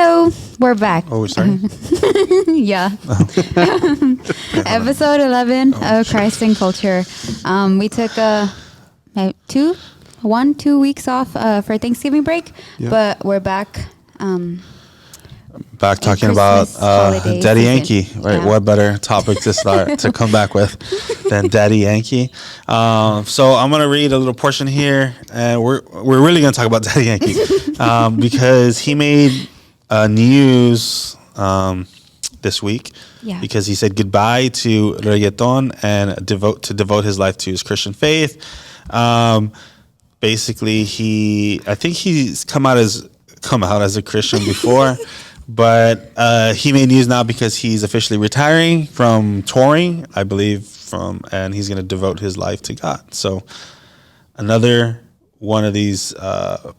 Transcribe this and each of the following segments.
Hello, we're back. Oh, we're starting? Yeah. Episode 11 of Christ and Culture. We took 2 weeks off for Thanksgiving break, but we're back. Back talking about Daddy Yankee, right? Yeah. What better topic to start to come back with than Daddy Yankee? So I'm gonna read a little portion here, and we're really gonna talk about Daddy Yankee because he made news this week because he said goodbye to reggaeton and devote his life to his Christian faith. Basically, I think he's come out as a Christian before. But he made news now because he's officially retiring from touring, I believe, and he's going to devote his life to God. So another one of these, what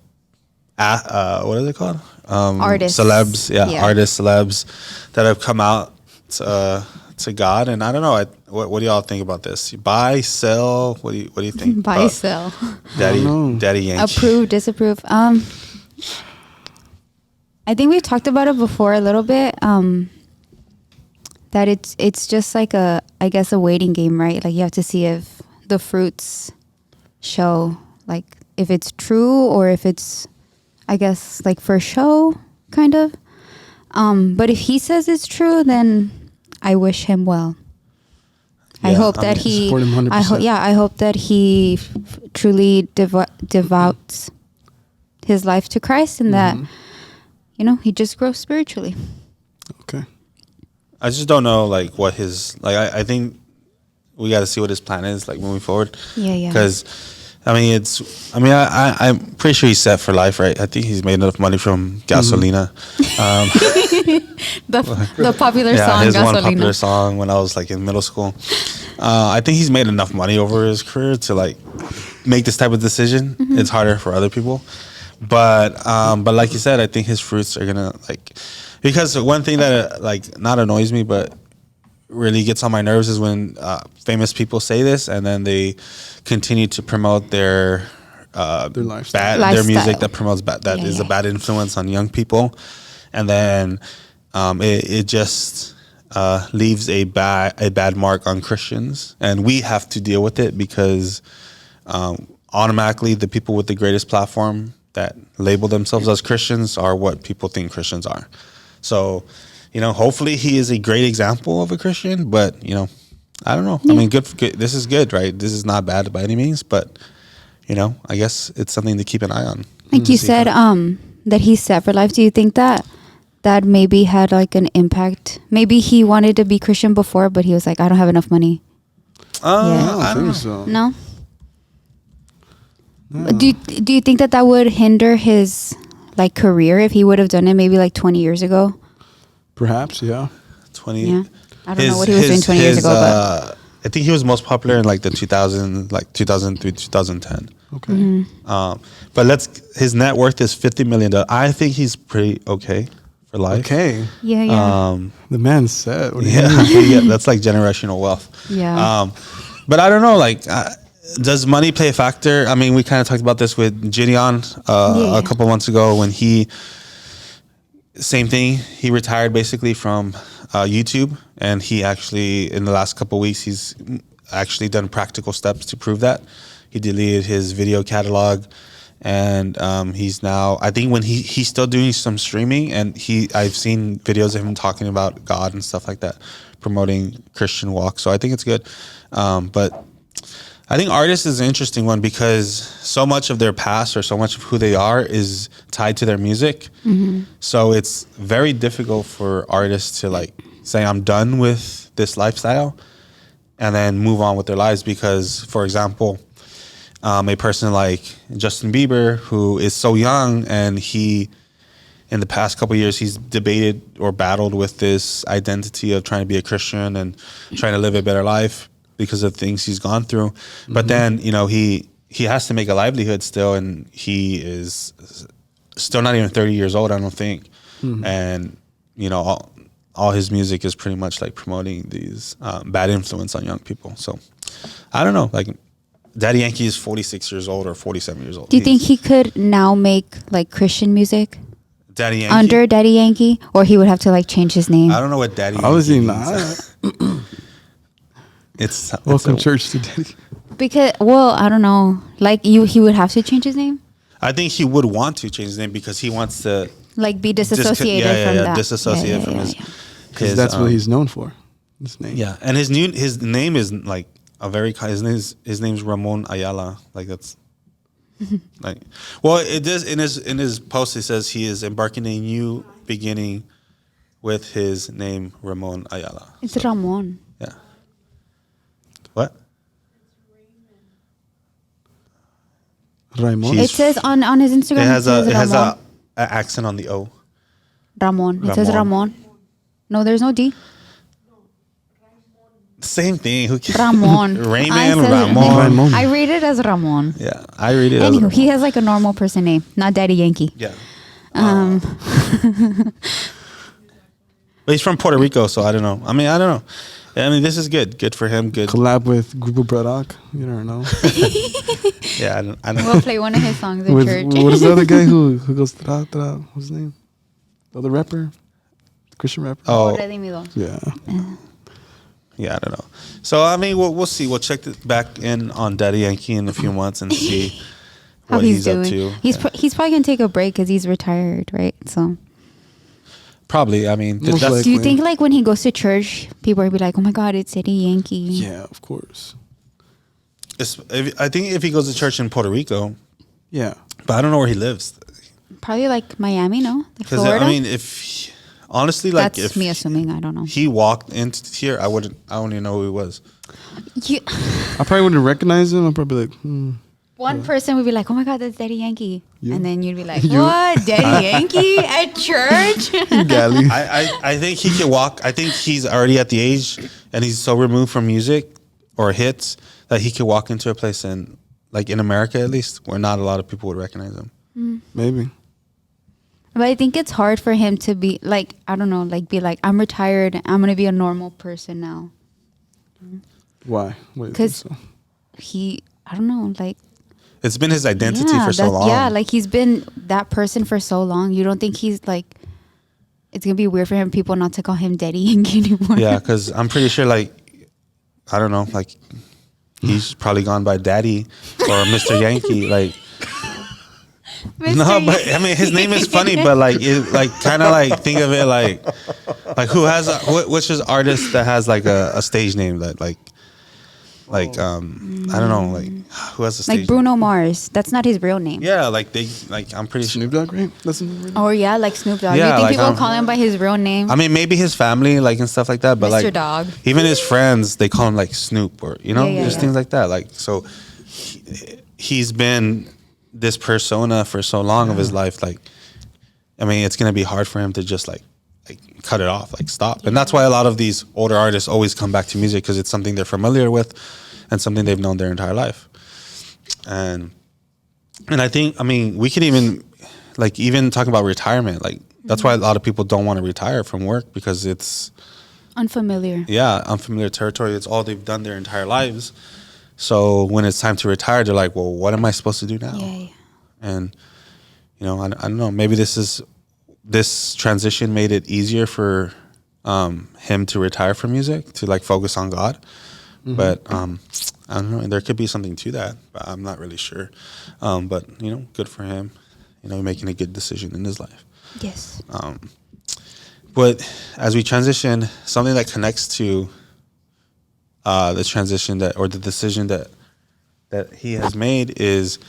are they called? Artists. Celebs, artists, celebs that have come out to God. And I don't know, what do y'all think about this? Buy, sell, what do you think? Buy, sell. Daddy Yankee. Approve, disapprove. I think we've talked about it before a little bit, that it's just like a waiting game, right? Like you have to see if the fruits show, like if it's true or if it's, I guess, like for show, kind of. But if he says it's true, then I wish him well. Yeah, I hope that he, support him 100%. I hope that he truly devotes his life to Christ and that, he just grows spiritually. Okay. I just don't know, like, what his, like, I think we got to see what his plan is, like, moving forward. Yeah. Because, I'm pretty sure he's set for life, right? I think he's made enough money from Gasolina. The popular song, his Gasolina. one popular song when I was, like, in middle school. I think he's made enough money over his career to, like, make this type of decision. It's harder for other people. But like you said, I think his fruits are gonna, like, because one thing that like not annoys me but really gets on my nerves is when famous people say this and then they continue to promote their lifestyle. their music that promotes is a bad influence on young people, and then it just leaves a bad mark on Christians, and we have to deal with it because automatically the people with the greatest platform that label themselves as Christians are what people think Christians are. So, hopefully he is a great example of a Christian, but, I don't know. Yeah. I mean, good. This is good, right? This is not bad by any means, but, I guess it's something to keep an eye on. Like you said, that he's set for life. Do you think that maybe had like an impact? Maybe he wanted to be Christian before, but he was like, I don't have enough money. I don't think so. No? Do you think that would hinder his like career if he would have done it maybe like 20 years ago? Perhaps, yeah. 20. Yeah. I don't know what he was doing 20 years ago, but I think he was most popular in like the 2003, 2010. Okay. Mm-hmm. But his net worth is $50 million. I think he's pretty okay for life. Okay. Yeah. The man's set. Yeah, that's like generational wealth. Yeah. But I don't know, like. Does money play a factor? I mean, we kind of talked about this with Gideon a couple months ago when same thing. He retired basically from YouTube, and he actually, in the last couple of weeks, he's actually done practical steps to prove that. He deleted his video catalog, and he's now, I think when he's still doing some streaming, and I've seen videos of him talking about God and stuff like that, promoting Christian walk. So I think it's good. But I think artists is an interesting one because so much of their past or so much of who they are is tied to their music. Mm-hmm. So it's very difficult for artists to like say, I'm done with this lifestyle and then move on with their lives. Because, for example, a person like Justin Bieber, who is so young and in the past couple of years, he's debated or battled with this identity of trying to be a Christian and trying to live a better life because of things he's gone through. But then, he has to make a livelihood still, and he is still not even 30 years old, I don't think. And, all his music is pretty much like promoting these bad influence on young people. So I don't know, like Daddy Yankee is 46 years old or 47 years old. Do you think he could now make like Christian music? Daddy Yankee. under Daddy Yankee, or he would have to like change his name. I don't know what Daddy Yankee Obviously means. not. It's Welcome a- church to Daddy. Because, well, I don't know. Like he would have to change his name, I think he would want to change his name because he wants to like be disassociated from that. disassociate from his. Because that's what he's known for. His name. Yeah, and his name is like a very his name's Ramon Ayala. Like that's like, well, it does in his post. It says he is embarking a new beginning with his name Ramon Ayala. It's Ramon. Yeah. What? Raymond. It says on his Instagram. It has says a Ramon. accent on the O. Ramon. It says Ramon. Ramon. No, there's no D. Same thing. Who cares? Ramon. Rayman I said- Ramon. Ramon. I read it as Ramon. Yeah, I read it. as Anywho, Ramon. he has like a normal person name, not Daddy Yankee. Yeah. But he's from Puerto Rico, so I don't know. I don't know. I mean, this is good. Good for him. Good. Collab with Grupo Braddock. You never know. Yeah, I don't We'll play one of his songs in With, church. what is the other guy who goes tra tra? What's his name? The other rapper, Christian rapper. Oh, Redimido. Yeah. yeah, I don't know. So I mean, we'll see. We'll check it back in on Daddy Yankee in a few months and see How what he's he's doing. up to. He's Yeah. he's probably gonna take a break because he's retired, right? So, Probably. I mean, Most that's do you Likely. think like when he goes to church, people will be like, "Oh my God, it's Daddy Yankee"? Yeah, of course. I think if he goes to church in Puerto Rico, Yeah. but I don't know where he lives. Probably like Miami, no? Like Because Florida. I mean, honestly, like That's if me assuming. I don't know. he walked into here, I wouldn't even know who he was. You, I probably wouldn't recognize him. I'm probably like, one person would be like, "Oh my God, that's Daddy Yankee," You? and then you'd be like, You? "What, Daddy Yankee at church?" Gally. I think he can walk. I think he's already at the age and he's so removed from music or hits that he could walk into a place and like in America at least where not a lot of people would recognize him. Maybe. But I think it's hard for him to be like, I don't know, like be like, "I'm retired. I'm gonna be a normal person now." Why? Why do you think 'Cause- so? I don't know, like. It's been his identity for so long. Yeah, like he's been that person for so long. You don't think he's like, it's gonna be weird for him, people not to call him Daddy Yankee anymore. Yeah, because I'm pretty sure like I don't know, like he's probably gone by Daddy or Mr. Yankee. Like Mr. no, but Yankee. I mean his name is funny, but like it like kind of like think of it like who has which is artist that has like a stage name that like I don't know, like who has a stage Like Bruno Mars. That's not his real name. name? Yeah, like they like I'm pretty sure. Snoop Dogg, right? That's his name, right? Or yeah, like Snoop Dogg. Yeah, You think like, people call him by his real name? I mean, maybe his family, like, and stuff like that, but Mr. like, Dog. even his friends, they call him like Snoop or there's yeah. things like that. Like, so he's been this persona for so long of his life. Like, I mean, it's gonna be hard for him to just like cut it off, like stop. And that's why a lot of these older artists always come back to music because it's something they're familiar with and something they've known their entire life. And I think, I mean, we can even like even talk about retirement. Like that's why a lot of people don't want to retire from work because it's Unfamiliar. unfamiliar territory. It's all they've done their entire lives. So when it's time to retire, they're like, well, what am I supposed to do now? Yeah. And I don't know. Maybe this transition made it easier for him to retire from music to like focus on God. But I don't know. There could be something to that, but I'm not really sure. But good for him. Making a good decision in his life. Yes. But as we transition, something that connects to the transition or the decision that he has made is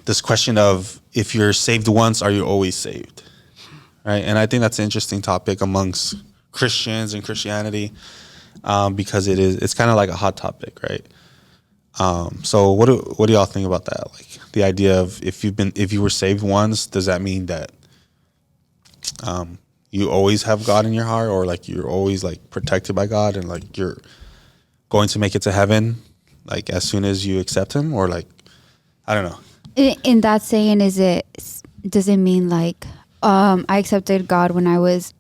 this question of if you're saved once, are you always saved? Right? And I think that's an interesting topic amongst Christians and Christianity because it's kind of like a hot topic, right? So what do y'all think about that? Like the idea of if you were saved once, does that mean that you always have God in your heart, or like you're always like protected by God and like you're going to make it to heaven like as soon as you accept him, or like I don't know. In that saying, does it mean like I accepted God when I was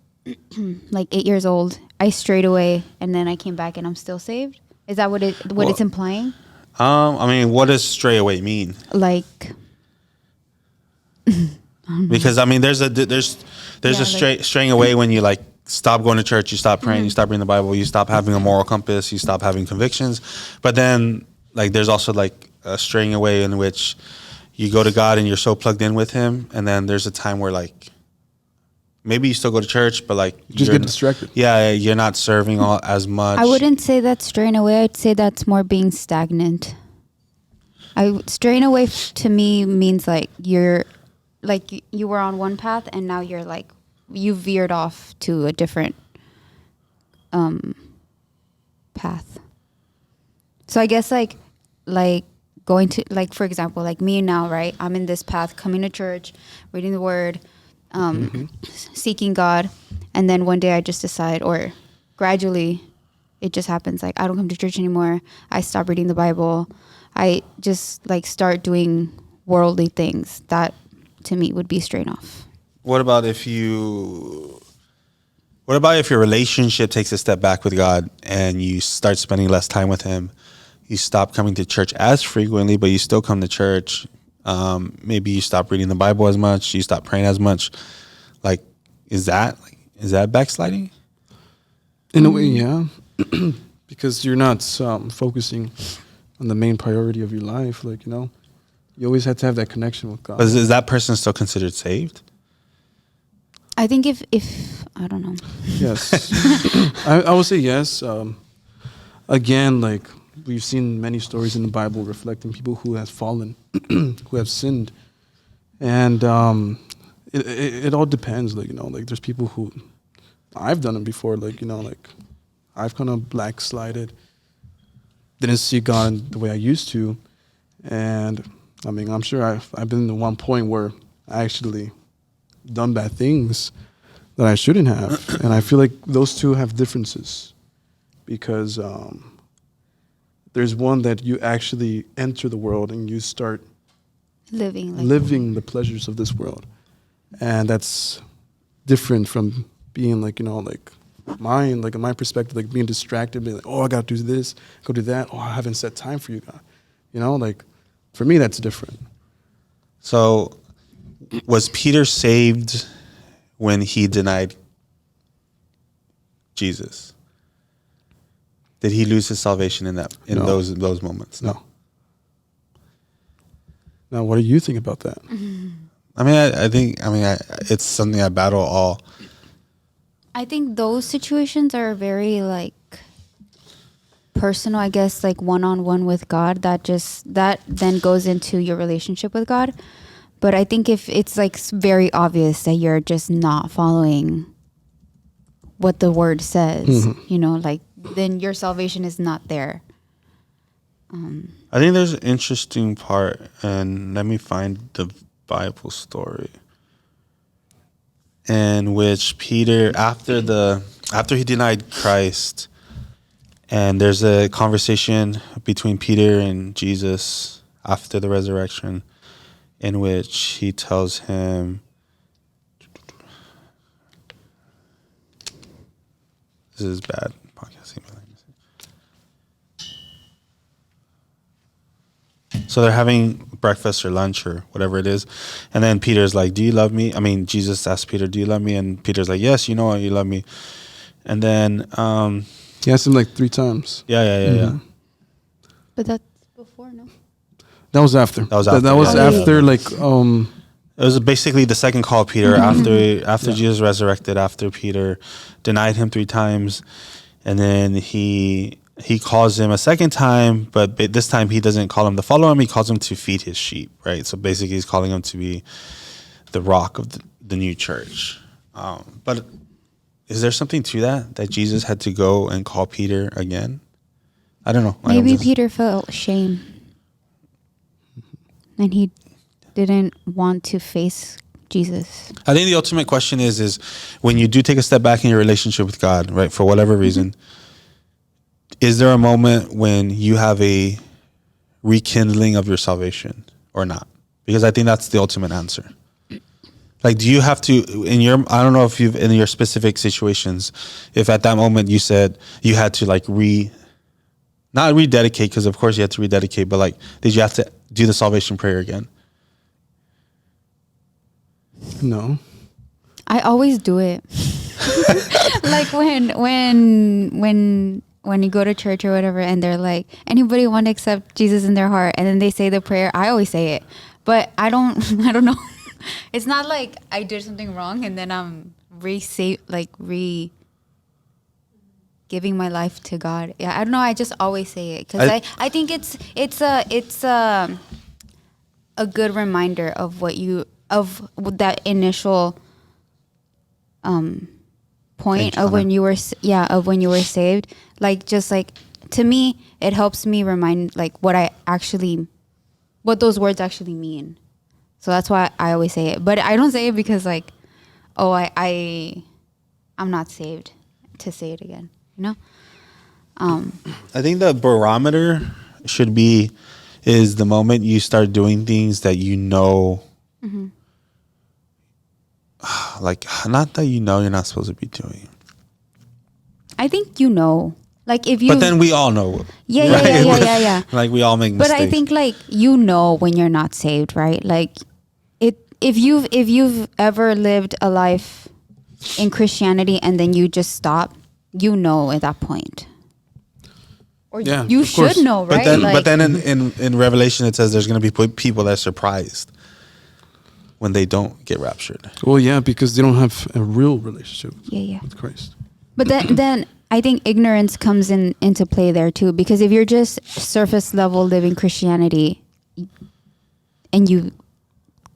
like 8 years old? I strayed away and then I came back and I'm still saved? Is that what it's implying? I mean, what does stray away mean? Like Because I mean, there's There's Yeah, straying away when you like stop going to church, you stop praying, you stop reading the Bible, you stop having a moral compass, you stop having convictions. But then like there's also like a straying away in which you go to God and you're so plugged in with Him, and then there's a time where like maybe you still go to church, but like Just get distracted. Yeah, you're not serving all as much. I wouldn't say that's straying away. I'd say that's more being stagnant. Straying away to me means like you're like you were on one path and now you're like you veered off to a different path. So I guess like going to like for example like me now, right? I'm in this path, coming to church, reading the Word, seeking God, and then one day I just decide, or gradually it just happens, like I don't come to church anymore. I stop reading the Bible. I just like start doing worldly things. That to me would be straight off. What about if your relationship takes a step back with God and you start spending less time with Him? You stop coming to church as frequently, but you still come to church. Maybe you stop reading the Bible as much. You stop praying as much. Like, is that backsliding? In a way, yeah. Because you're not focusing on the main priority of your life. Like, you know, you always have to have that connection with God. But is that person still considered saved? I think if I don't know. Yes. I would say yes. Again, like we've seen many stories in the Bible reflecting people who have fallen, who have sinned. And it all depends. Like, you know, like there's people who, I've done it before, like, you know, like I've kind of backslided, didn't see God the way I used to. And I mean, I'm sure I've been to one point where I actually done bad things that I shouldn't have. And I feel like those two have differences because there's one that you actually enter the world and you start living the pleasures of this world. And that's different from being like, you know, like in my perspective, like being distracted, being like, oh, I got to do this, go do that. Oh, I haven't set time for you, God. You know, like for me, that's different. So was Peter saved when he denied Jesus? Did he lose his salvation in No. those moments? No. Now, what do you think about that? I mean, I think it's something I battle all. I think those situations are very like personal, I guess, like one-on-one with God. That then goes into your relationship with God. But I think if it's like very obvious that you're just not following what the Word says, you know, like then your salvation is not there. I think there's an interesting part, and let me find the Bible story in which Peter, after he denied Christ, and there's a conversation between Peter and Jesus after the resurrection, in which he tells him, this is bad podcasting. So they're having breakfast or lunch or whatever it is. And then Peter's like, do you love me? I mean, Jesus asked Peter, do you love me? And Peter's like, yes, you know you love me. And then He asked him like 3 times. Yeah. But that's before, no? That was after. That was after, That was yeah. after like It was basically the second call of Peter after Jesus resurrected, after Peter denied him 3 times. And then he calls him a second time, but this time he doesn't call him to follow him. He calls him to feed his sheep, right? So basically he's calling him to be the rock of the new church. But is there something to that Jesus had to go and call Peter again? I don't know. Maybe Peter felt shame. And he didn't want to face Jesus. I think the ultimate question is when you do take a step back in your relationship with God, right, for whatever reason, is there a moment when you have a rekindling of your salvation or not? Because I think that's the ultimate answer. Like, do you have to, I don't know if you've, in your specific situations, if at that moment you said you had to like not rededicate, because of course you had to rededicate, but like, did you have to do the salvation prayer again? no. I always do it. Like when you go to church or whatever, and they're like, anybody want to accept Jesus in their heart, and then they say the prayer. I always say it, but I don't know. It's not like I did something wrong and then I'm giving my life to God. Yeah, I don't know. I just always say it because I think it's a good reminder of that initial point of when you were saved. Like, just like, to me, it helps me remind like what those words actually mean. So that's why I always say it. But I don't say it because like, oh, I'm not saved to say it again. You know? I think the barometer is the moment you start doing things that you know, like, not that you know you're not supposed to be doing. I think you know. Like, if you... But then we all know. Yeah, right? yeah. Like, we all make mistakes. But I think, like, you know when you're not saved, right? Like, if you've ever lived a life in Christianity and then you just stop, you know at that point. Or Yeah, you of course. should know, right? But then in Revelation it says there's going to be people that are surprised when they don't get raptured. Well, yeah, because they don't have a real relationship with Christ. But then I think ignorance comes into play there too, because if you're just surface level living Christianity and you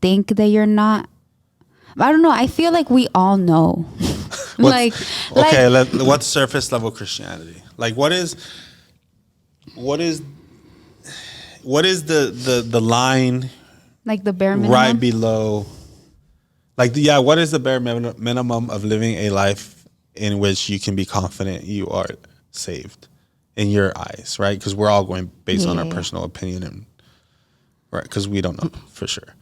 think that you're not, I don't know. I feel like we all know. What's surface level Christianity? Like, what is the line? Like the bare minimum, right below. Like, what is the bare minimum of living a life in which you can be confident you are saved in your eyes, right? Because we're all going based on our personal opinion, and right, because we don't know for sure.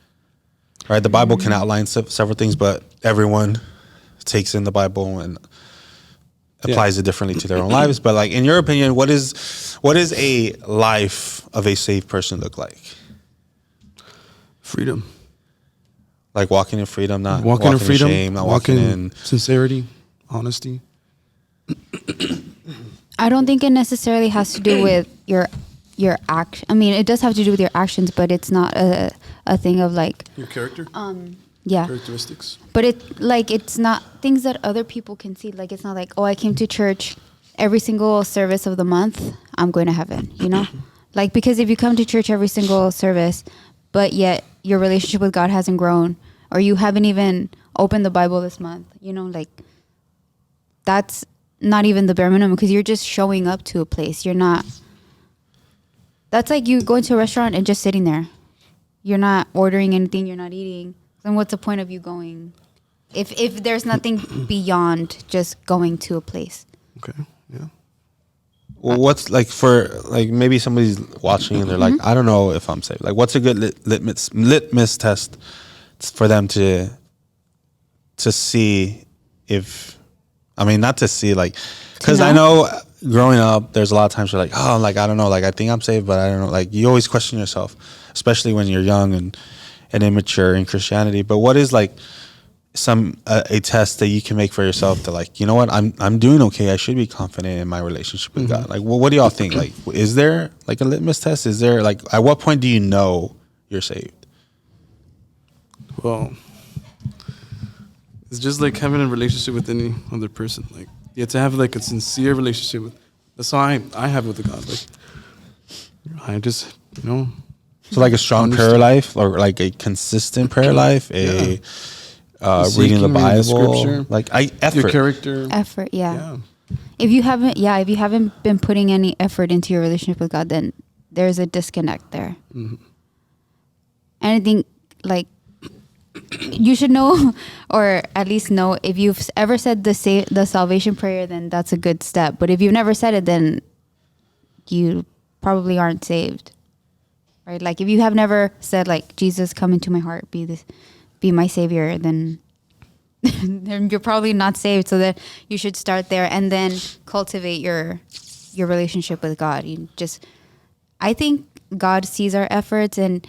Right, the Bible can outline several things, but everyone takes in the Bible and applies it differently to their own lives. But like, in your opinion, what is a life of a saved person look like? Freedom. Like walking in freedom, not walking in freedom, in shame, not walking in sincerity, honesty. I don't think it necessarily has to do with your action. I mean, it does have to do with your actions, but it's not a thing of like your character. Characteristics. But it's not things that other people can see. Like, it's not like, oh, I came to church every single service of the month, I'm going to heaven, you know? Like, because if you come to church every single service, but yet your relationship with God hasn't grown, or you haven't even opened the Bible this month, you know, like, that's not even the bare minimum, because you're just showing up to a place. You're not, that's like you going to a restaurant and just sitting there. You're not ordering anything, you're not eating. Then what's the point of you going if there's nothing beyond just going to a place? Okay, yeah. Well, what's like, for like, maybe somebody's watching and they're like, I don't know if I'm saved. Like, what's a good litmus test for them to see if, I mean, not to see, like, because I know growing up, there's a lot of times you're like, oh, like, I don't know, like, I think I'm saved, but I don't know. Like, you always question yourself, especially when you're young and immature in Christianity. But what is like a test that you can make for yourself to, like, you know what, I'm doing okay, I should be confident in my relationship with God? Like, well, what do y'all think? Like, is there like a litmus test? Is there, like, at what point do you know you're saved? Well, it's just like having a relationship with any other person. Like, you have to have like a sincere relationship with. That's how I have with God. Like, I just, you know. So like a strong prayer life, or like a consistent prayer life, reading the Bible, scripture, like effort, your character, effort. Yeah. If you haven't been putting any effort into your relationship with God, then there's a disconnect there. And I think, like, you should know, or at least know, if you've ever said the salvation prayer, then that's a good step. But if you've never said it, then you probably aren't saved. Right? Like, if you have never said, like, Jesus, come into my heart, be my savior, then you're probably not saved. So that you should start there and then cultivate your relationship with God. I think God sees our efforts, and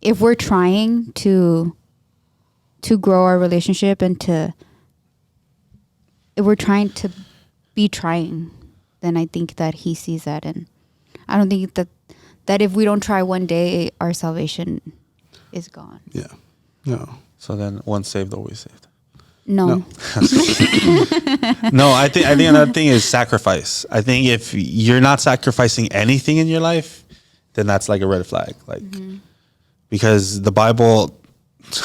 if we're trying to to grow our relationship and to, if we're trying to be trying, then I think that he sees that. And I don't think that if we don't try one day, our salvation is gone. Yeah. No. So then, once saved, always saved. No. No. No, I think another thing is sacrifice. I think if you're not sacrificing anything in your life, then that's like a red flag. Like, because the Bible,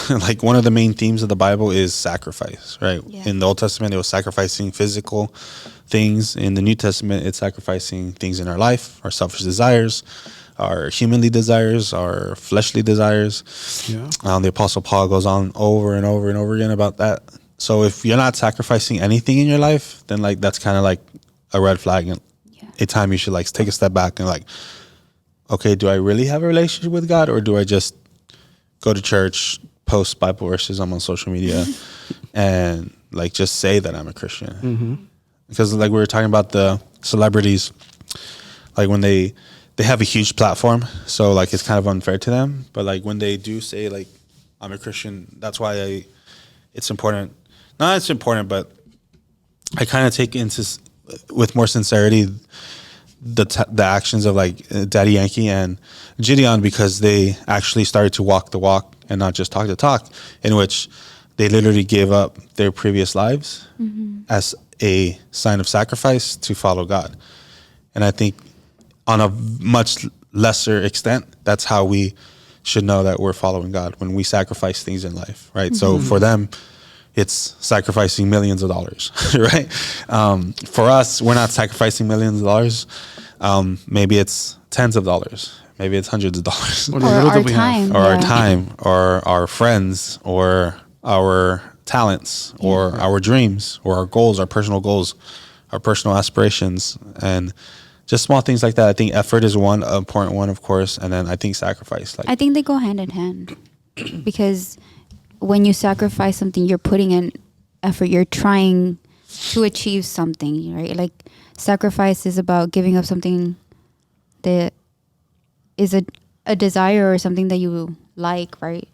like one of the main themes of the Bible is sacrifice, right? Yeah. In the Old Testament, it was sacrificing physical things. In the New Testament, it's sacrificing things in our life, our selfish desires, our humanly desires, our fleshly desires. Yeah. The Apostle Paul goes on over and over and over again about that. So if you're not sacrificing anything in your life, then like that's kind of like a red flag, and a time you should like take a step back and like, okay, do I really have a relationship with God, or do I just go to church, post Bible verses on my social media, and like just say that I'm a Christian? Mm-hmm. Because like we were talking about the celebrities, like when they have a huge platform, so like it's kind of unfair to them. But like when they do say like I'm a Christian, that's why it's important. Not it's important, but I kind of take into with more sincerity the actions of like Daddy Yankee and Gideon, because they actually started to walk the walk and not just talk the talk, in which they literally gave up their previous lives as a sign of sacrifice to follow God. And I think on a much lesser extent, that's how we should know that we're following God, when we sacrifice things in life, right? So for them, it's sacrificing millions of dollars, right? For us, we're not sacrificing millions of dollars. Maybe it's tens of dollars. Maybe it's hundreds of dollars. Or Or the little our that we have. time. Or our Yeah. time, or our friends, or our talents, or our dreams, or our goals, our personal aspirations, and just small things like that. I think effort is one important one, of course, and then I think sacrifice. Like I think they go hand in hand because when you sacrifice something, you're putting in effort. You're trying to achieve something, right? Like sacrifice is about giving up something that is a desire or something that you like, right?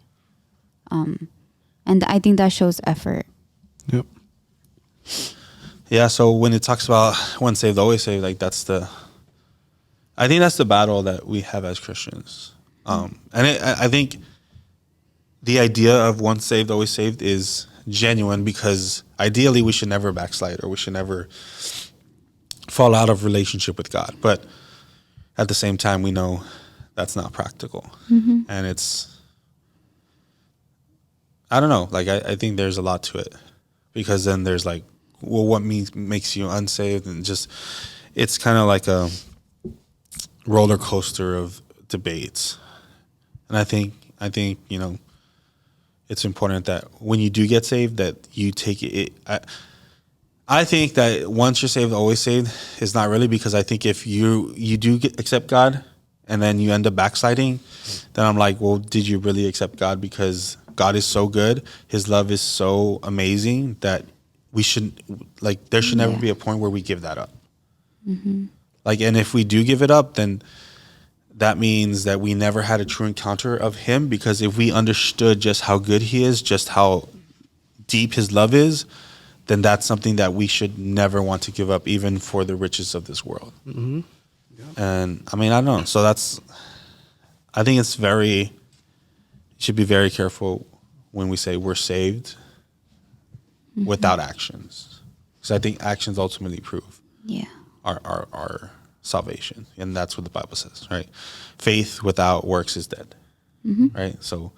And I think that shows effort. Yep. Yeah, so when it talks about once saved, always saved, like I think that's the battle that we have as Christians. I think the idea of once saved, always saved is genuine, because ideally we should never backslide, or we should never fall out of relationship with God. But at the same time, we know that's not practical. And I don't know, like I think there's a lot to it, because then there's like, well, what makes you unsaved? And just, it's kind of like a roller coaster of debates. And I think, you know, it's important that when you do get saved, that you take it. I think that once you're saved, always saved is not really, because I think if you do accept God and then you end up backsliding, then I'm like, well, did you really accept God? Because God is so good. His love is so amazing that we should, like, there should never be a point where we give that up. Like, and if we do give it up, then that means that we never had a true encounter of him, because if we understood just how good he is, just how deep his love is, then that's something that we should never want to give up, even for the riches of this world. Mm-hmm. And I mean, I don't know. So I think it's you should be very careful when we say we're saved without actions. Because I think actions ultimately prove our salvation. And that's what the Bible says, right? Faith without works is dead, right? So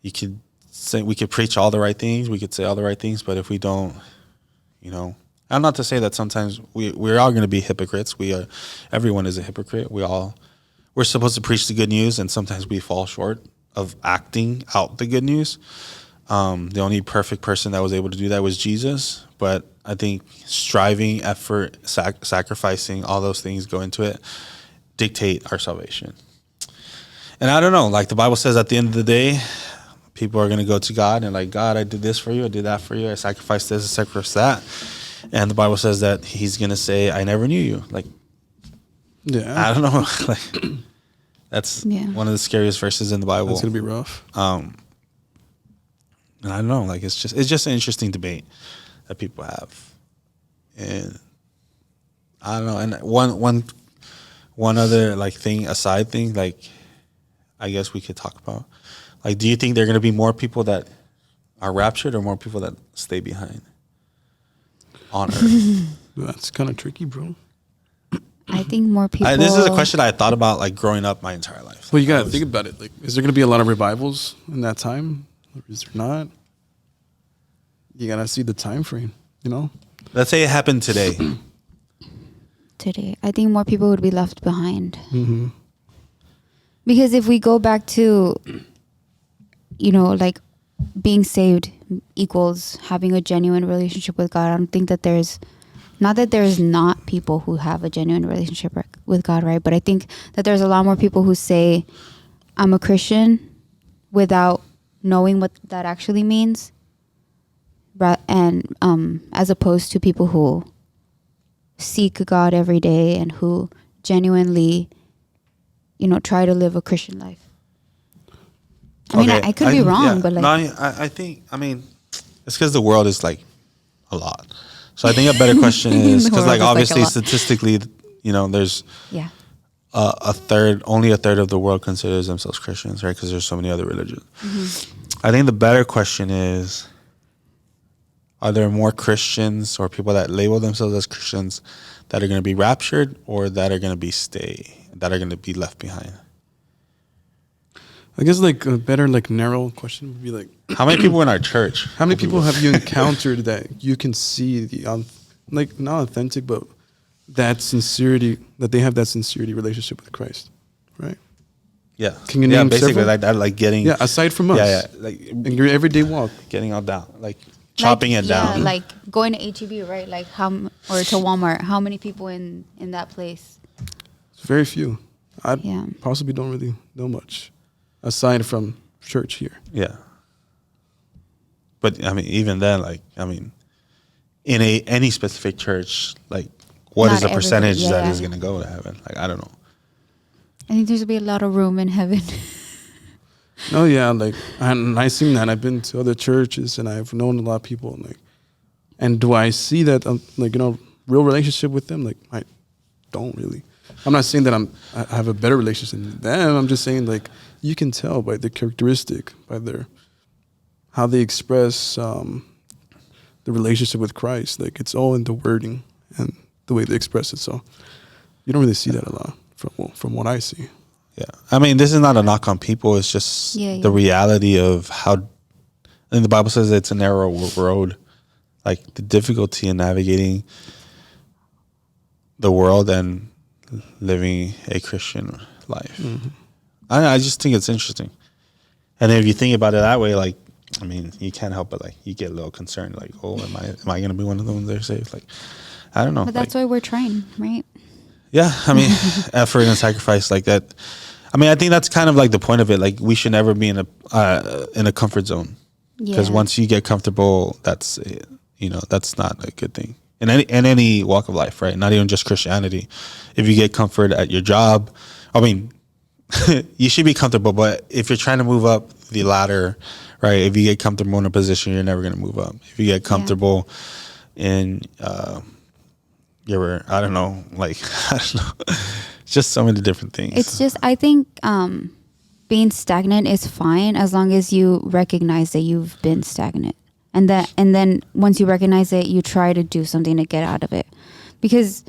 we could preach all the right things, we could say all the right things, but if we don't, you know, I'm not to say that sometimes we're all going to be hypocrites. Everyone is a hypocrite. We're supposed to preach the good news, and sometimes we fall short of acting out the good news. The only perfect person that was able to do that was Jesus. But I think striving, effort, sacrificing, all those things go into it, dictate our salvation. And I don't know, like the Bible says at the end of the day, people are going to go to God and like, God, I did this for you. I did that for you. I sacrificed this, I sacrificed that. And the Bible says that he's going to say, I never knew you. Like, I don't know. Like, that's one of the scariest verses in the Bible. That's going to be rough. And I don't know, like it's just an interesting debate that people have, and I don't know. And one other like aside thing, like I guess we could talk about, like, do you think there are going to be more people that are raptured or more people that stay behind on Earth? That's kind of tricky, bro. I think more people. This is a question I thought about like growing up my entire life. Well, you gotta think about it. Like, is there gonna be a lot of revivals in that time, or is there not? You gotta see the time frame. You know. Let's say it happened today. Today, I think more people would be left behind. Mm-hmm. Because if we go back to, like being saved equals having a genuine relationship with God, I don't think that there's not people who have a genuine relationship with God, right? But I think that there's a lot more people who say, I'm a Christian without knowing what that actually means. And as opposed to people who seek God every day and who genuinely, try to live a Christian life. I mean, I could be wrong, but like, no, I think, it's because the world is like a lot. So I think a better question is because, like, obviously, statistically, there's only a third of the world considers themselves Christians, right? Because there's so many other religions. Mm-hmm. I think the better question is, are there more Christians or people that label themselves as Christians that are going to be raptured or that are going to be left behind? I guess like a better like narrow question would be like, how many people in our church? How many people have you encountered that you can see the like not authentic, but that sincerity, that they have that sincerity relationship with Christ, right? Yeah. Can you name basically several? like that, like getting aside from us, like in your everyday walk, getting all down, like chopping it down, like going to HEB, right? Like or to Walmart. How many people in that place? It's very few. I possibly don't really know much. Aside from church here. Yeah. But I mean, even then, like, I mean, in any specific church, like, what is the percentage that is going to go to heaven? Like, I don't know. I think there's going to be a lot of room in heaven. Oh, yeah. Like, and I've seen that. I've been to other churches and I've known a lot of people. And do I see that, real relationship with them? Like, I don't really. I'm not saying that I have a better relationship than them. I'm just saying, like, you can tell by the characteristic, by how they express the relationship with Christ. Like, it's all in the wording and the way they express it. So you don't really see that a lot from what I see. Yeah. I mean, this is not a knock on people. It's just the reality of how, and the Bible says it's a narrow road, like the difficulty in navigating the world and living a Christian life. Mm-hmm. I just think it's interesting. And if you think about it that way, like, I mean, you can't help but like you get a little concerned, like, oh, am I going to be one of the ones that are saved? Like, I don't know. But that's why we're trying, right? Yeah, I mean, effort and sacrifice like that. I mean, I think that's kind of like the point of it. Like, we should never be in a comfort zone, because once you get comfortable, that's not a good thing in any walk of life, right? Not even just Christianity. If you get comfort at your job, I mean, you should be comfortable, but if you're trying to move up the ladder, right? If you get comfortable in a position, you're never going to move up. If you get comfortable in I don't know, like, I don't know, just so many different things. It's just, I think being stagnant is fine as long as you recognize that you've been stagnant, and then once you recognize it, you try to do something to get out of it, because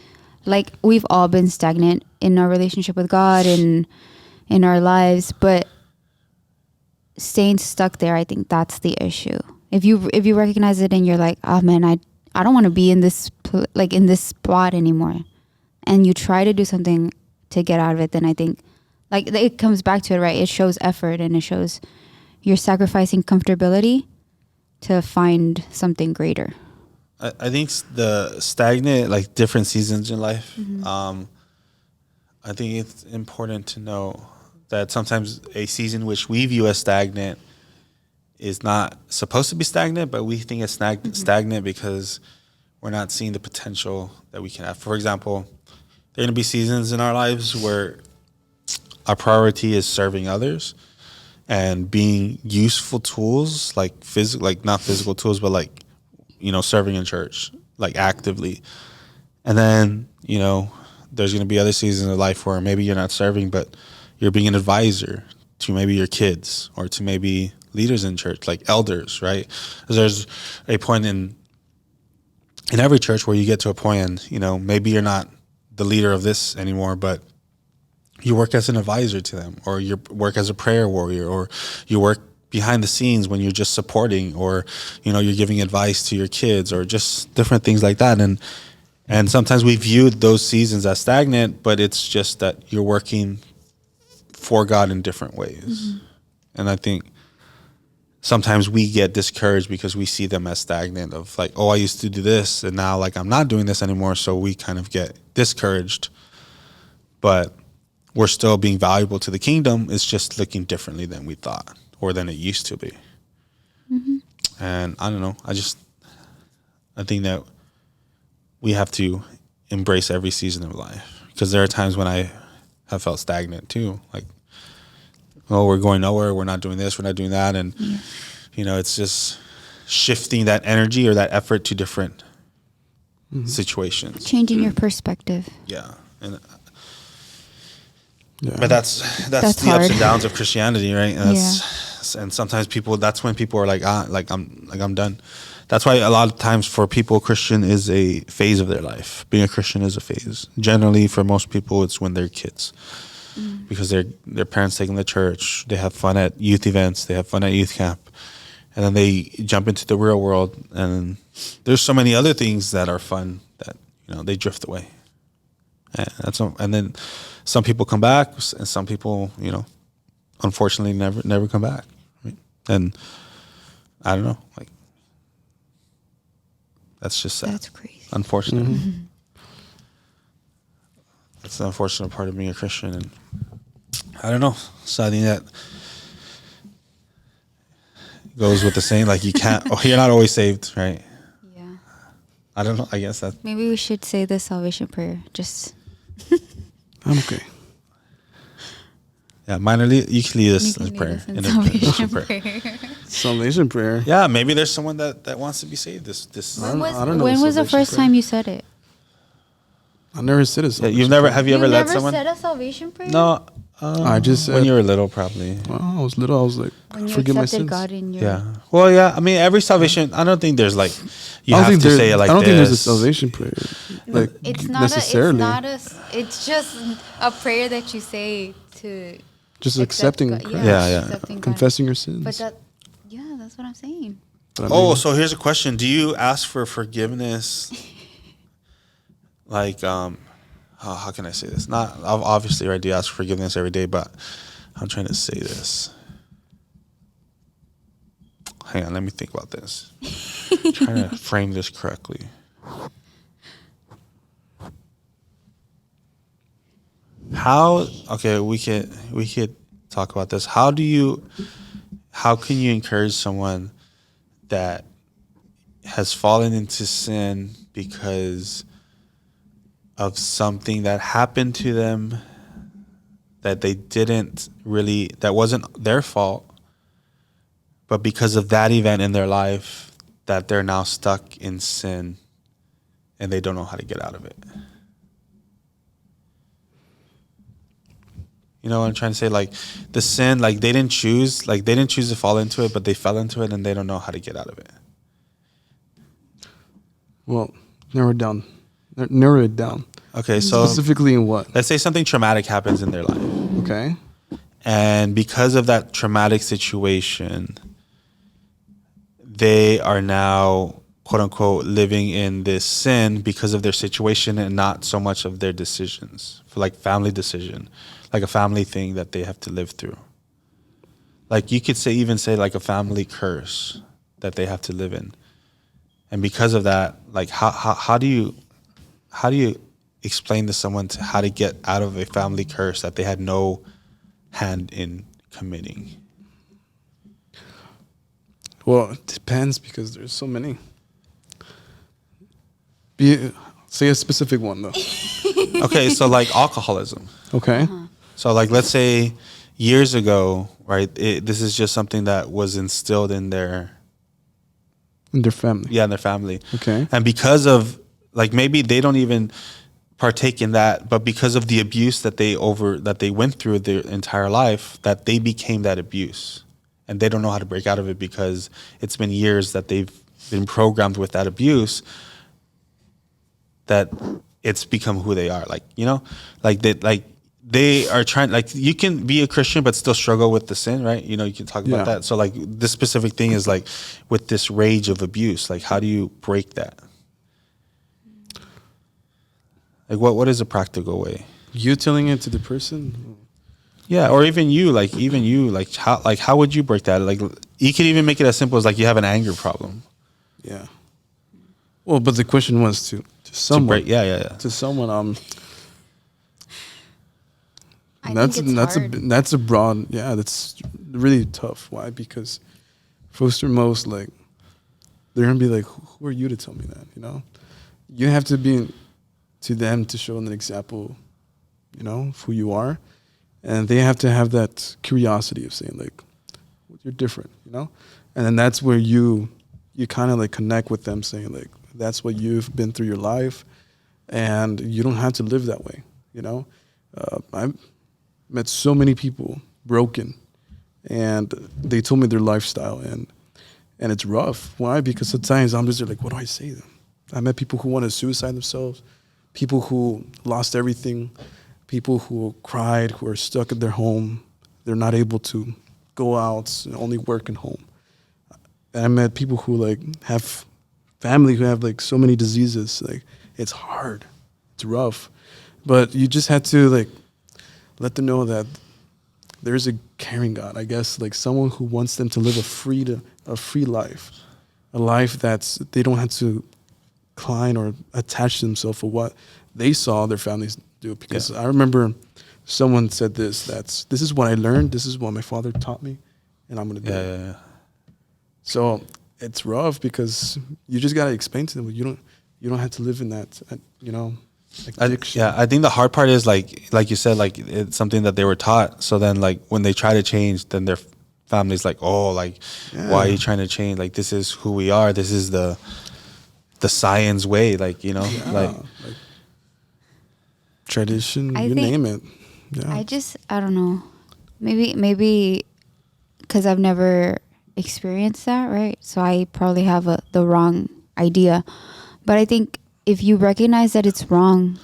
like we've all been stagnant in our relationship with God and in our lives, but staying stuck there, I think that's the issue. If you recognize it and you're like, oh man, I don't want to be in this in this spot anymore, and you try to do something to get out of it, then I think like it comes back to it, right? It shows effort and it shows you're sacrificing comfortability to find something greater. I think the stagnant, like different seasons in life, I think it's important to know that sometimes a season which we view as stagnant is not supposed to be stagnant, but we think it's stagnant because we're not seeing the potential that we can have. For example, there are going to be seasons in our lives where our priority is serving others, and being useful tools, like physical, like not physical tools, but like, serving in church, like actively. And then, there's going to be other seasons of life where maybe you're not serving, but you're being an advisor to maybe your kids or to maybe leaders in church, like elders, right? Because there's a point in every church where you get to a point and, maybe you're not the leader of this anymore, but you work as an advisor to them, or you work as a prayer warrior, or you work behind the scenes when you're just supporting, or, you're giving advice to your kids, or just different things like that. And sometimes we view those seasons as stagnant, but it's just that you're working for God in different ways. Mm-hmm. And I think sometimes we get discouraged because we see them as stagnant, of like, oh, I used to do this and now like I'm not doing this anymore. So we kind of get discouraged, but we're still being valuable to the kingdom. It's just looking differently than we thought or than it used to be. Mm-hmm. And I don't know. I think that we have to embrace every season of life, because there are times when I have felt stagnant too. Like, oh, we're going nowhere. We're not doing this. We're not doing that. And, it's just shifting that energy or that effort to different situations. Changing your perspective. Yeah. And but that's the hard. ups and downs of Christianity, right? And and sometimes that's when people are like, I'm done. That's why a lot of times for people, Christian is a phase of their life. Being a Christian is a phase. Generally, for most people, it's when they're kids, because their parents take them to church. They have fun at youth events. They have fun at youth camp, and then they jump into the real world. And there's so many other things that are fun that they drift away. And then some people come back, and some people, unfortunately, never come back. Right? And I don't know, like, that's just sad. That's crazy. Unfortunate. Mm-hmm. That's the unfortunate part of being a Christian. And I don't know. So I think that goes with the saying, like, you're not always saved, right? Yeah. I don't know. I guess that. Maybe we should say the salvation prayer. Just. I'm okay. Yeah, you can lead us in prayer. In salvation prayer. Salvation prayer. Yeah, maybe there's someone that wants to be saved. When was the first time you said it? I never said a salvation prayer. Have you ever led someone? You never said a salvation prayer? No. I just said, when you were little, probably. Well, I was little. I was like, when you forgive my accepted sins. God in your... Yeah. Well, yeah. I mean, every salvation. I don't think there's like you have to say it like this. I don't think there's a salvation prayer, like it's not necessarily. It's just a prayer that you say to just accepting. God. Accepting confessing your sins. But that's what I'm saying. So here's a question: do you ask for forgiveness? Like, how can I say this? Not obviously, right? Do you ask for forgiveness every day? But I'm trying to say this. Hang on, let me think about this. I'm trying to frame this correctly. We could talk about this. How can you encourage someone that has fallen into sin because of something that happened to them that that wasn't their fault, but because of that event in their life, that they're now stuck in sin and they don't know how to get out of it? You know what I'm trying to say? Like, the sin, like, they didn't choose to fall into it, but they fell into it and they don't know how to get out of it. Well, narrow it down. Okay, so specifically in what? Let's say something traumatic happens in their life. Okay. And because of that traumatic situation, they are now, quote unquote, living in this sin because of their situation and not so much of their decisions, for like family decision, like a family thing that they have to live through. Like, you could even say like a family curse that they have to live in. And because of that, like, how do you explain to someone how to get out of a family curse that they had no hand in committing? Well, it depends, because there's so many. Say a specific one, though. Okay, so like alcoholism. Okay. So like, let's say years ago, right? This is just something that was instilled in their In their family. in their family. Okay. And because of like maybe they don't even partake in that, but because of the abuse that they went through their entire life, that they became that abuse, and they don't know how to break out of it because it's been years that they've been programmed with that abuse. That it's become who they are, like like that, like they are trying. Like you can be a Christian but still struggle with the sin, right? You can talk about Yeah. that. So like this specific thing is like with this rage of abuse, like how do you break that? Like what is a practical way? You telling it to the person. Yeah, or even you, like how would you break that? Like you could even make it as simple as like you have an anger problem. Yeah. Well, but the question was to To someone. break, yeah. To someone. I That's think it's that's hard. that's a broad. Yeah, that's really tough. Why? Because first and most, like they're gonna be like, who are you to tell me that? You have to be to them to show an example, of who you are, and they have to have that curiosity of saying like, you're different, and then that's where you kind of like connect with them, saying like, that's what you've been through your life, and you don't have to live that way. I've met so many people broken, and they told me their lifestyle, and it's rough. Why? Because sometimes I'm just like, what do I say to them? I met people who wanted to suicide themselves, people who lost everything, people who cried, who are stuck at their home. They're not able to go out and only work at home. And I met people who like have family who have like so many diseases. Like it's hard, it's rough, but you just had to like let them know that there's a caring God, I guess, like someone who wants them to live a free life, a life that's they don't have to incline or attach themselves for what they saw their families do. Because I remember someone said this is what I learned, this is what my father taught me, and I'm gonna do it. Yeah. So it's rough because you just gotta explain to them you don't have to live in that addiction. I think the hard part is like you said, like it's something that they were taught. So then like when they try to change, then their family's like, oh, like why are you trying to change? Like this is who we are. This is the science way. Like like tradition, I you think- name it. Yeah. I don't know. Maybe because I've never experienced that, right? So I probably have the wrong idea. But I think if you recognize that it's wrong,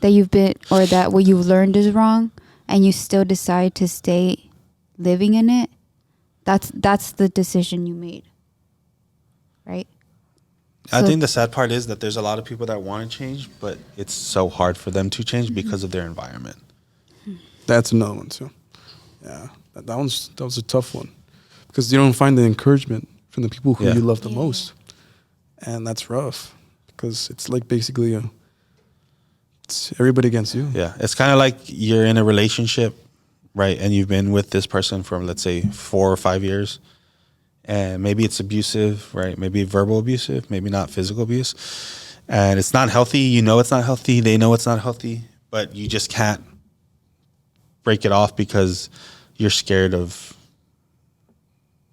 that you've been, or that what you've learned is wrong, and you still decide to stay living in it, that's the decision you made, right? I So- think the sad part is that there's a lot of people that want to change, but it's so hard for them to change because of their environment. That's another one too. Yeah, that was a tough one because you don't find the encouragement from the people who Yeah. you love the Yeah. most, and that's rough because it's like basically it's everybody against you. Yeah, it's kind of like you're in a relationship, right? And you've been with this person for, let's say, 4 or 5 years, and maybe it's abusive, right? Maybe verbal abusive, maybe not physical abuse, and it's not healthy. You know it's not healthy. They know it's not healthy, but you just can't break it off because you're scared of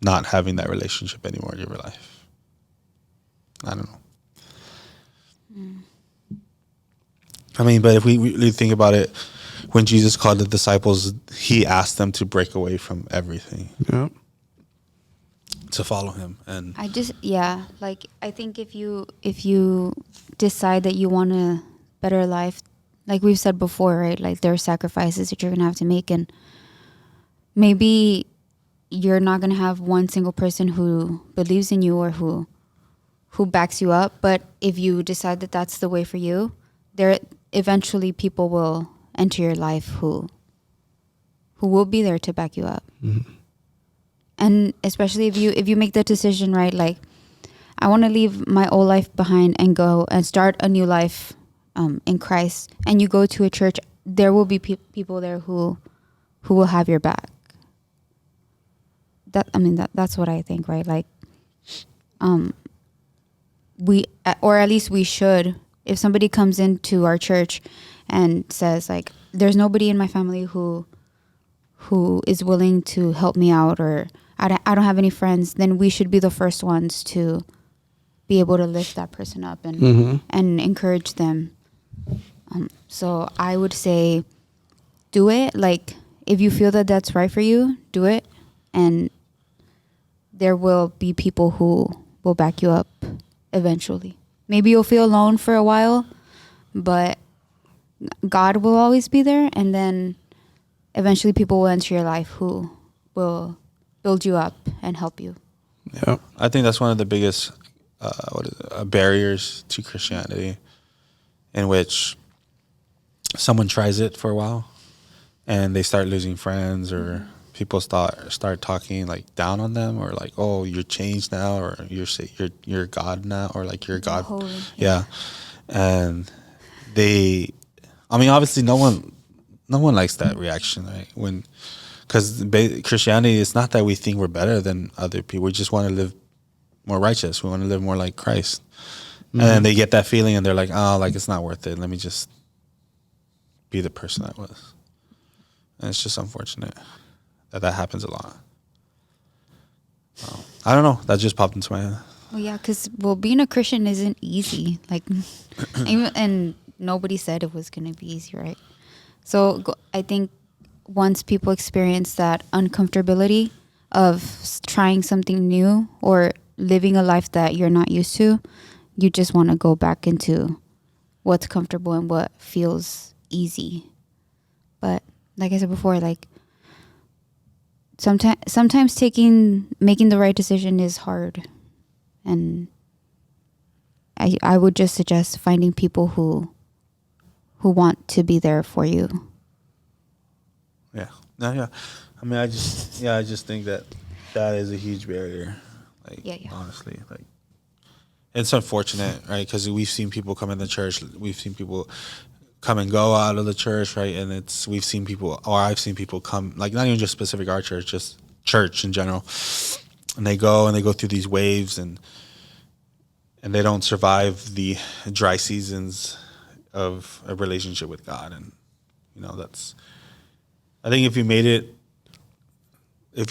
not having that relationship anymore in your life. I don't know. I mean, but if we really think about it, when Jesus called the disciples, he asked them to break away from everything Yeah. to follow him. And Like I think if you decide that you want a better life, like we've said before, right? Like there are sacrifices that you're gonna have to make, and maybe you're not gonna have one single person who believes in you or who backs you up. But if you decide that that's the way for you, there eventually people will enter your life who will be there to back you up. And especially if you make that decision, right? Like I want to leave my old life behind and go and start a new life in Christ, and you go to a church, there will be people there who will have your back. That's what I think, right? Like we, or at least we should, if somebody comes into our church and says like, there's nobody in my family who who is willing to help me out, or I don't have any friends, then we should be the first ones to be able to lift that person up and encourage them. So I would say do it. Like, if you feel that that's right for you, do it. And there will be people who will back you up eventually. Maybe you'll feel alone for a while, but God will always be there. And then eventually people will enter your life who will build you up and help you. Yeah. I think that's one of the biggest barriers to Christianity, in which someone tries it for a while and they start losing friends, or people start talking like down on them, or like, oh, you're changed now, or you're God now, or like you're God. Holy, yeah. And obviously no one likes that reaction, right? Because Christianity is not that we think we're better than other people. We just want to live more righteous. We want to live more like Christ. And then they get that feeling and they're like, oh, like it's not worth it. Let me just be the person I was. And it's just unfortunate that happens a lot. I don't know. That just popped into my head. Well, yeah, because being a Christian isn't easy. Like, and nobody said it was going to be easy, right? So I think once people experience that uncomfortability of trying something new or living a life that you're not used to, you just want to go back into what's comfortable and what feels easy. But like I said before, like sometimes making the right decision is hard. And I would just suggest finding people who want to be there for you. Yeah. No, yeah. I mean, I just think that is a huge barrier. Like, honestly, like, it's unfortunate, right? Because we've seen people come in the church. We've seen people come and go out of the church, right? And I've seen people come, like, not even just specific our church, just church in general. And they go through these waves, and they don't survive the dry seasons of a relationship with God. And, I think if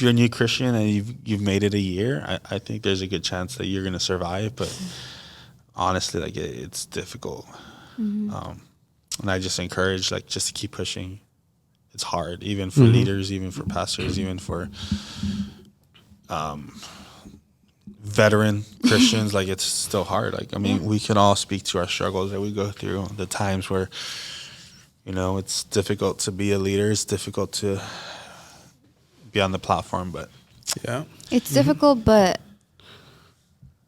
you're a new Christian and you've made it a year, I think there's a good chance that you're going to survive. But honestly, like, it's difficult. And I just encourage, like, just to keep pushing. It's hard, even for leaders, even for pastors, even for veteran Christians. Like, it's still hard. Like, I mean, we can all speak to our struggles that we go through, the times where, it's difficult to be a leader. It's difficult to be on the platform, but it's difficult, but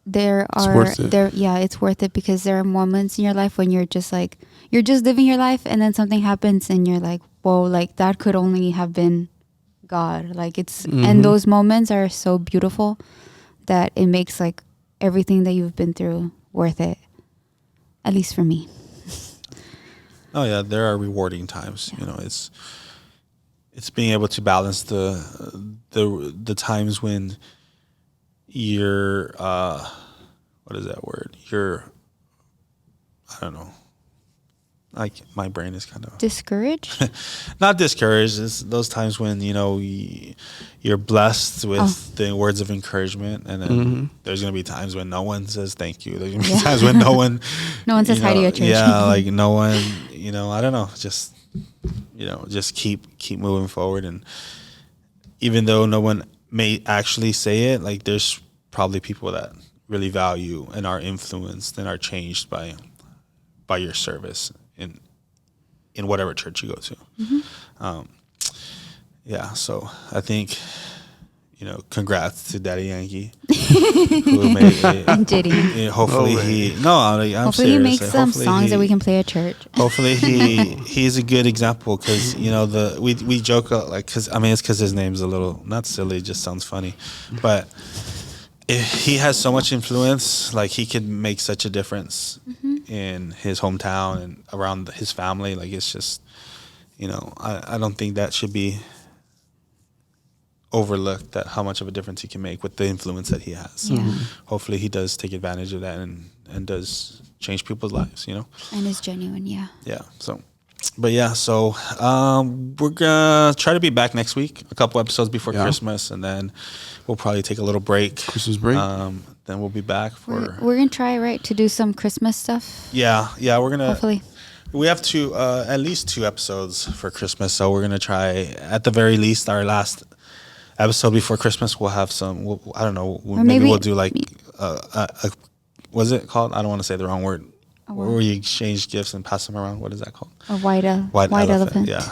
it's worth it, because there are moments in your life when you're just living your life, and then something happens and you're like, whoa, like that could only have been God. Like, it's and those moments are so beautiful that it makes, like, everything that you've been through worth it, at least for me. Oh yeah, there are rewarding times. It's being able to balance the times when you're what is that word? I don't know. Like, my brain is kind of discouraged. Not discouraged. It's those times when you're blessed with the words of encouragement, and then there's gonna be times when no one says thank you. There's gonna be times when no one says hi to your church. Yeah, like no one. I don't know. Just just keep moving forward, and even though no one may actually say it, like, there's probably people that really value and are influenced and are changed by your service in whatever church you go to. So I think, congrats to Daddy Yankee, who made it. I'm kidding. Hopefully I'm hopefully serious. he makes some songs that we can play at church. Hopefully he's a good example, because we joke, like, it's because his name's a little, not silly, it just sounds funny, but he has so much influence. Like, he could make such a difference in his hometown and around his family. Like, it's just, I don't think that should be overlooked, that how much of a difference he can make with the influence that he has. Hopefully he does take advantage of that and does change people's lives, And is genuine. So but yeah, so we're gonna try to be back next week, a couple episodes before Yeah. Christmas, and then we'll probably take a little break. Christmas break. Then we'll be back for. We're gonna try, right, to do some Christmas stuff. Yeah, we're gonna. Hopefully. We have at least 2 episodes for Christmas, so we're gonna try at the very least our last episode before Christmas. We'll have some. I don't know. Maybe maybe- we'll do like what's it called? I don't want to say the wrong word. Where you exchange gifts and pass them around. What is that called? A white elephant. Yeah.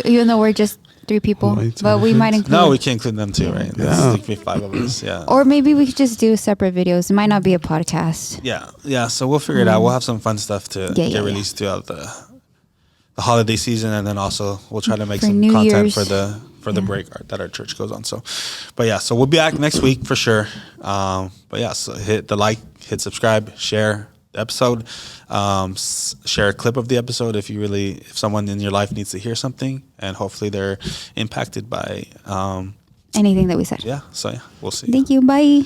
Even though we're just 3 people, White but we might elephant. include. No, we can include them too, right? There's Yeah. like be 5 of us. Yeah. Or maybe we could just do separate videos. It might not be a podcast. Yeah. So we'll figure it out. We'll have some fun stuff to Yeah, get released throughout the holiday season, and then also we'll try to make For some New content Year's. for the break that our church goes on. So, but yeah, so we'll be back next week for sure. But yeah, so hit the like, hit subscribe, share the episode, share a clip of the episode if someone in your life needs to hear something, and hopefully they're impacted by Anything that we said. yeah. So yeah, we'll see. Thank you. Bye.